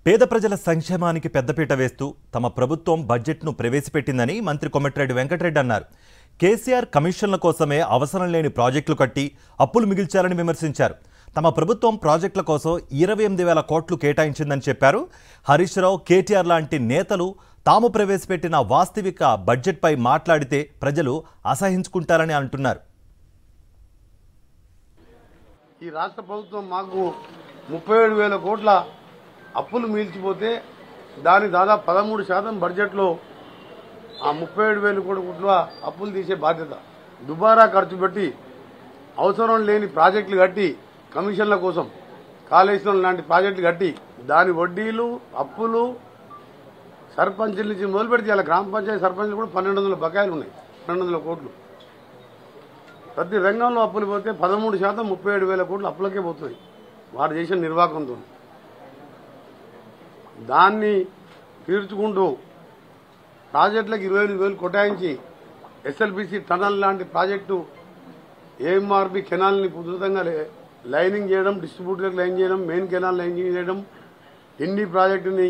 పేద ప్రజల సంక్షేమానికి పెద్దపీట వేస్తూ తమ ప్రభుత్వం బడ్జెట్ను ప్రవేశపెట్టిందని మంత్రి కొమటిరెడ్డి వెంకటరెడ్డి అన్నారు. కేసీఆర్ కమిషన్ల కోసమే అవసరం లేని ప్రాజెక్టులు కట్టి అప్పులు మిగిల్చారని విమర్శించారు. తమ ప్రభుత్వం ప్రాజెక్టుల కోసం 28,000 కోట్లు కేటాయించిందని చెప్పారు. హరీష్ రావు, కేటీఆర్ లాంటి నేతలు తాము ప్రవేశపెట్టిన వాస్తవిక బడ్జెట్పై మాట్లాడితే ప్రజలు అసహించుకుంటారని అంటున్నారు. ఈ రాష్ట్ర ప్రభుత్వం మాకు 37,000 కోట్ల అప్పులు మిగిల్చిపోతే దాని దాదాపు 13% బడ్జెట్లో ఆ 37,000 కోట్ల అప్పులు తీసే బాధ్యత. దుబారా ఖర్చు పెట్టి అవసరం లేని ప్రాజెక్టులు కట్టి కమిషన్ల కోసం కాళేశ్వరం లాంటి ప్రాజెక్టులు కట్టి దాని వడ్డీలు అప్పులు సర్పంచుల నుంచి మొదలు పెడితే ఇలా గ్రామ పంచాయతీ సర్పంచులు కూడా 1,200 బకాయిలు ఉన్నాయి. 1,200 కోట్లు ప్రతి రంగంలో అప్పులు పోతే 13% 37,000 కోట్లు అప్పులకే పోతుంది వారు చేసిన నిర్వాహకంతో. దాన్ని తీర్చుకుంటూ ప్రాజెక్టులకు 28,000 కేటాయించి ఎస్ఎల్బీసీ టనల్ లాంటి ప్రాజెక్టు ఏఎంఆర్బి కెనాల్ని ఉధృతంగా లైనింగ్ చేయడం, డిస్ట్రిబ్యూటర్లకు లైన్ చేయడం, మెయిన్ కెనాల్ లైన్ చేయడం, హిందీ ప్రాజెక్టుని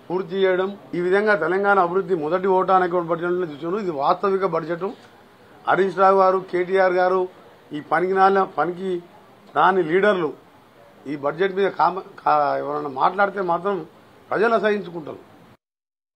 పూర్తి చేయడం, ఈ విధంగా తెలంగాణ అభివృద్ధి మొదటి ఓటానికి బడ్జెట్లో చూసాను. ఇది వాస్తవిక బడ్జెట్. హరీష్ రావు గారు, కేటీఆర్ గారు ఈ పనికి రాని లీడర్లు ఈ బడ్జెట్ మీద ఎవరైనా మాట్లాడితే మాత్రం ప్రజలు అసహించుకుంటారు.